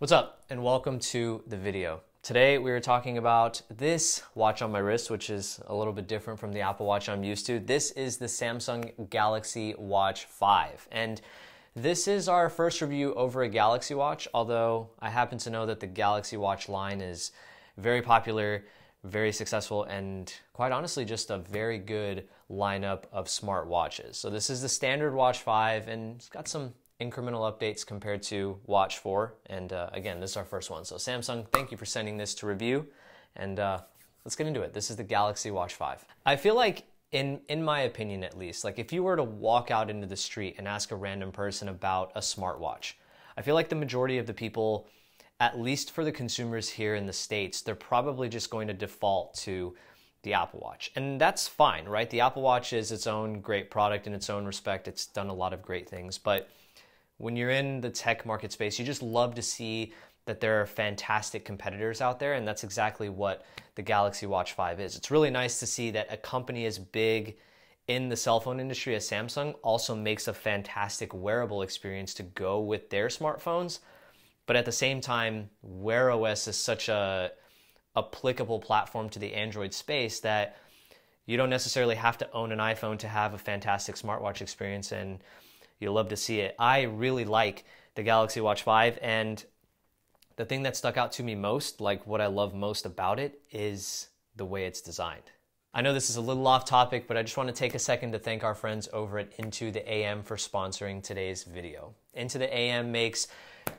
What's up and welcome to the video. Today we are talking about this watch on my wrist, which is a little bit different from the Apple Watch I'm used to. This is the Samsung Galaxy Watch 5, and this is our first review over a Galaxy Watch, although I happen to know that the Galaxy Watch line is very popular, very successful, and quite honestly just a very good lineup of smart watches. So this is the standard Watch 5 and it's got some incremental updates compared to Watch 4, and again, this is our first one. So Samsung, thank you for sending this to review, and let's get into it. This is the Galaxy Watch 5. I feel like, in my opinion at least, like if you were to walk out into the street and ask a random person about a smartwatch, I feel like the majority of the people, at least for the consumers here in the States, they're probably just going to default to the Apple Watch. And that's fine, right? The Apple Watch is its own great product in its own respect. It's done a lot of great things, but when you're in the tech market space, you just love to see that there are fantastic competitors out there, and that's exactly what the Galaxy Watch 5 is. It's really nice to see that a company as big in the cell phone industry as Samsung also makes a fantastic wearable experience to go with their smartphones. But at the same time, Wear OS is such a applicable platform to the Android space that you don't necessarily have to own an iPhone to have a fantastic smartwatch experience, and you'll love to see it. I really like the Galaxy Watch 5, and the thing that stuck out to me most, like what I love most about it, is the way it's designed. I know this is a little off topic, but I just want to take a second to thank our friends over at Into the AM for sponsoring today's video. Into the AM makes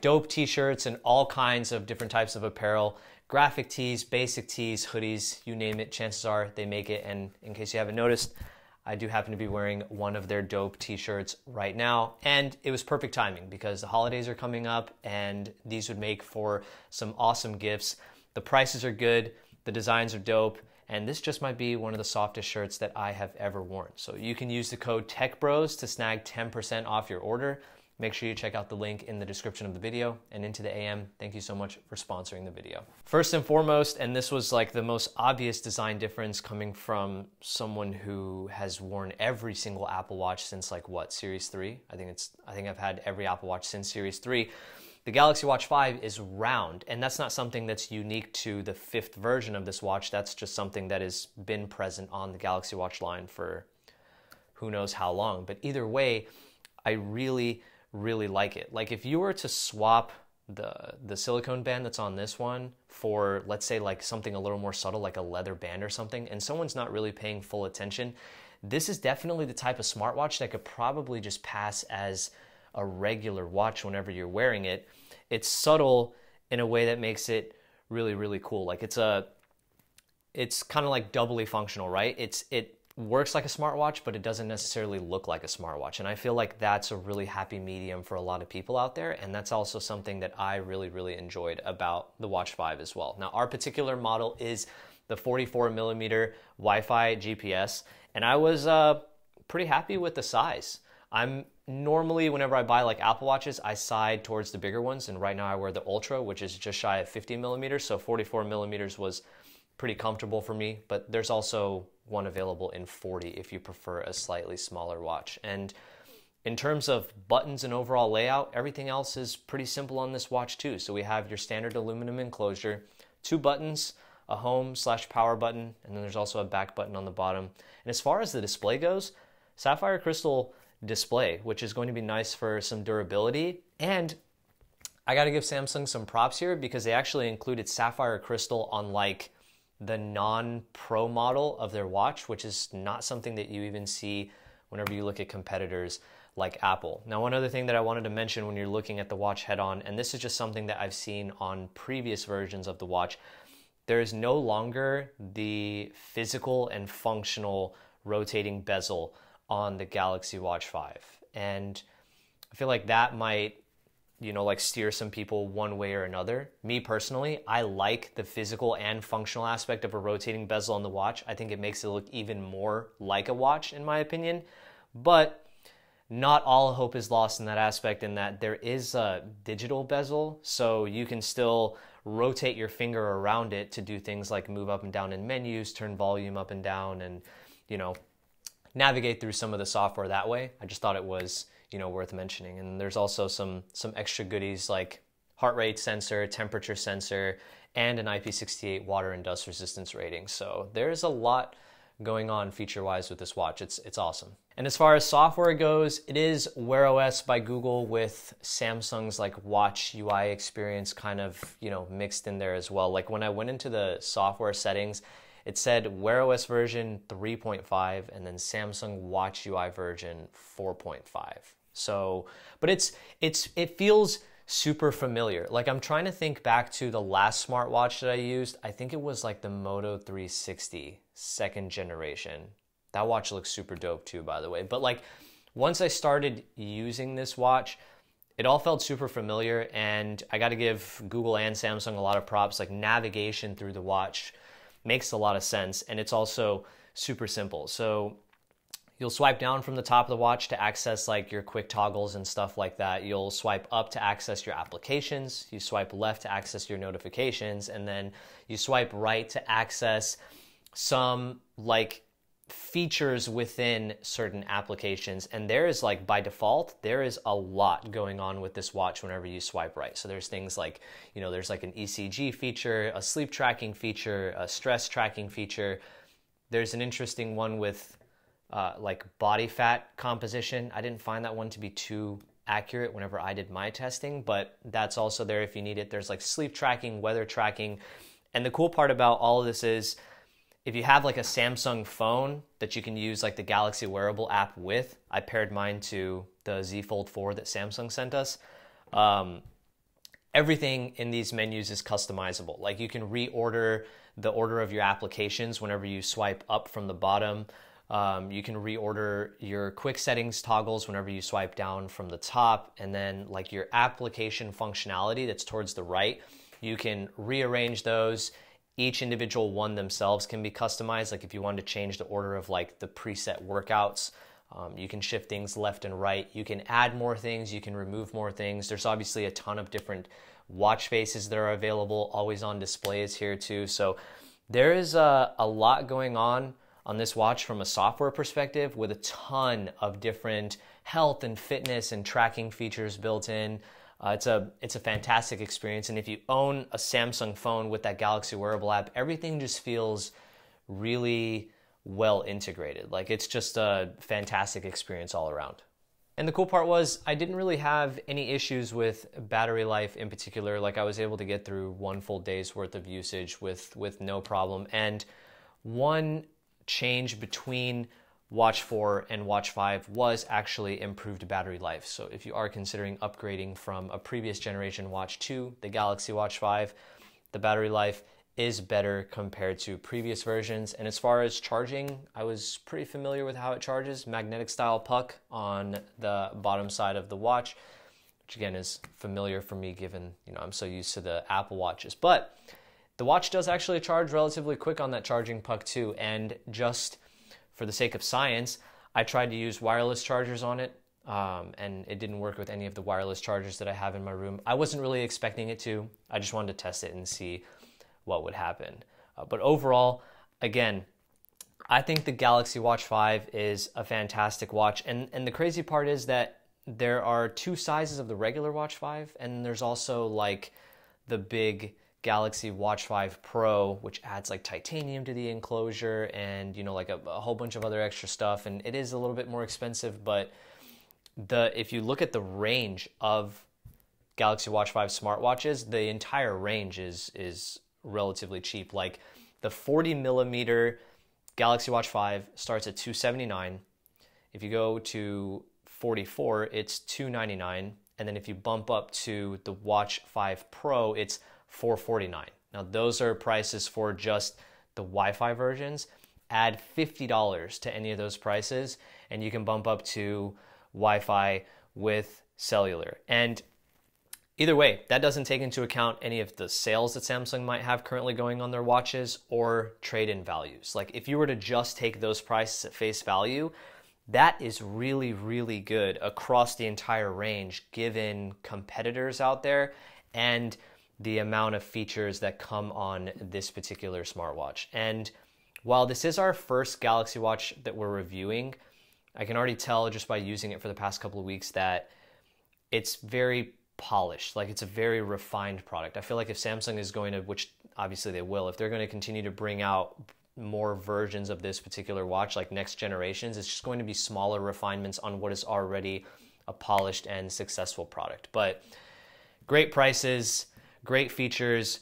dope t-shirts and all kinds of different types of apparel, graphic tees, basic tees, hoodies, you name it, chances are they make it. And in case you haven't noticed, I do happen to be wearing one of their dope t-shirts right now, and it was perfect timing because the holidays are coming up and these would make for some awesome gifts. The prices are good, the designs are dope, and this just might be one of the softest shirts that I have ever worn. So you can use the code TECHBROS to snag 10% off your order. Make sure you check out the link in the description of the video. And Into the AM, thank you so much for sponsoring the video. First and foremost, and this was like the most obvious design difference coming from someone who has worn every single Apple Watch since like what, Series 3? I think I've had every Apple Watch since Series 3. The Galaxy Watch 5 is round, and that's not something that's unique to the 5th version of this watch. That's just something that has been present on the Galaxy Watch line for who knows how long. But either way, I really like it. Like if you were to swap the silicone band that's on this one for, let's say, like something a little more subtle, like a leather band or something, and someone's not really paying full attention, this is definitely the type of smartwatch that could probably just pass as a regular watch whenever you're wearing it. It's subtle in a way that makes it really cool. Like it's kind of like doubly functional, right? It works like a smartwatch, but it doesn't necessarily look like a smartwatch. And I feel like that's a really happy medium for a lot of people out there. And that's also something that I really enjoyed about the Watch 5 as well. Now, our particular model is the 44mm Wi-Fi GPS, and I was pretty happy with the size. I'm normally, whenever I buy like Apple Watches, I side towards the bigger ones. And right now I wear the Ultra, which is just shy of 50mm. So 44mm was pretty comfortable for me, but there's also one available in 40 if you prefer a slightly smaller watch. And in terms of buttons and overall layout, everything else is pretty simple on this watch too. So we have your standard aluminum enclosure, 2 buttons, a home/power button, and then there's also a back button on the bottom. And as far as the display goes, sapphire crystal display, which is going to be nice for some durability. And I got to give Samsung some props here because they actually included sapphire crystal on like the non-pro model of their watch, which is not something that you even see whenever you look at competitors like Apple. Now, one other thing that I wanted to mention when you're looking at the watch head-on, and this is just something that I've seen on previous versions of the watch, there is no longer the physical and functional rotating bezel on the Galaxy Watch 5. And I feel like that might, like steer some people one way or another. Me personally, I like the physical and functional aspect of a rotating bezel on the watch. I think it makes it look even more like a watch, in my opinion. But not all hope is lost in that aspect, in that there is a digital bezel, so you can still rotate your finger around it to do things like move up and down in menus, turn volume up and down, and, navigate through some of the software that way. I just thought it was, worth mentioning. And there's also some extra goodies like heart rate sensor, temperature sensor, and an IP68 water and dust resistance rating. So there's a lot going on feature-wise with this watch. It's awesome. And as far as software goes, it is Wear OS by Google with Samsung's like Watch UI experience kind of, mixed in there as well. Like when I went into the software settings, it said Wear OS version 3.5 and then Samsung Watch UI version 4.5. So, but it feels super familiar. Like I'm trying to think back to the last smartwatch that I used. I think it was like the Moto 360 second generation. That watch looks super dope too, by the way. But like once I started using this watch, it all felt super familiar, and I got to give Google and Samsung a lot of props. Like navigation through the watch makes a lot of sense, and it's also super simple. So you'll swipe down from the top of the watch to access like your quick toggles and stuff like that. You'll swipe up to access your applications. You swipe left to access your notifications, and then you swipe right to access some like features within certain applications. And there is like by default, there is a lot going on with this watch whenever you swipe right. So there's things like, there's like an ECG feature, a sleep tracking feature, a stress tracking feature. There's an interesting one with like body fat composition. I didn't find that one to be too accurate whenever I did my testing, but that's also there if you need it. There's like sleep tracking, weather tracking. And the cool part about all of this is if you have like a Samsung phone that you can use like the Galaxy Wearable app with, I paired mine to the Z Fold 4 that Samsung sent us. Everything in these menus is customizable. Like you can reorder the order of your applications whenever you swipe up from the bottom. You can reorder your quick settings toggles whenever you swipe down from the top, and then like your application functionality that's towards the right, you can rearrange those. Each individual one themselves can be customized. Like if you wanted to change the order of like the preset workouts, you can shift things left and right. You can add more things, you can remove more things. There's obviously a ton of different watch faces that are available, always on displays here too. So there is a lot going on this watch from a software perspective, with a ton of different health and fitness and tracking features built in. It's a fantastic experience, and if you own a Samsung phone with that Galaxy Wearable app, everything just feels really well integrated. Like it's just a fantastic experience all around. And the cool part was I didn't really have any issues with battery life in particular. Like I was able to get through one full day's worth of usage with no problem. And one change between Watch 4 and Watch 5 was actually improved battery life. So if you are considering upgrading from a previous generation watch to the Galaxy Watch 5, the battery life is better compared to previous versions. And as far as charging, I was pretty familiar with how it charges. Magnetic style puck on the bottom side of the watch, which again is familiar for me given, I'm so used to the Apple Watches. But the watch does actually charge relatively quick on that charging puck too. And just for the sake of science, I tried to use wireless chargers on it, and it didn't work with any of the wireless chargers that I have in my room. I wasn't really expecting it to. I just wanted to test it and see what would happen. But overall, again, I think the Galaxy Watch 5 is a fantastic watch. And the crazy part is that there are two sizes of the regular Watch 5, and there's also like the big Galaxy Watch 5 Pro, which adds like titanium to the enclosure and like a whole bunch of other extra stuff, and it is a little bit more expensive. But if you look at the range of Galaxy Watch 5 smartwatches, the entire range is relatively cheap. Like the 40 millimeter Galaxy Watch 5 starts at $279. If you go to 44, it's $299, and then if you bump up to the Watch 5 Pro, it's $449. Now those are prices for just the Wi-Fi versions. Add $50 to any of those prices and you can bump up to Wi-Fi with cellular. And either way, that doesn't take into account any of the sales that Samsung might have currently going on their watches or trade-in values. Like if you were to just take those prices at face value, that is really, really good across the entire range given competitors out there and the amount of features that come on this particular smartwatch. And while this is our first Galaxy Watch that we're reviewing, I can already tell just by using it for the past couple of weeks that it's very polished. Like, it's a very refined product. I feel like if Samsung is going to, which obviously they will, if they're going to continue to bring out more versions of this particular watch, like next generations, it's just going to be smaller refinements on what is already a polished and successful product. But great prices, great features,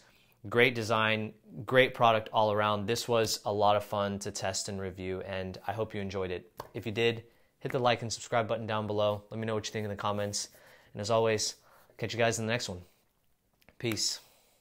great design, great product all around. This was a lot of fun to test and review, and I hope you enjoyed it. If you did, hit the like and subscribe button down below. Let me know what you think in the comments. And as always, catch you guys in the next one. Peace.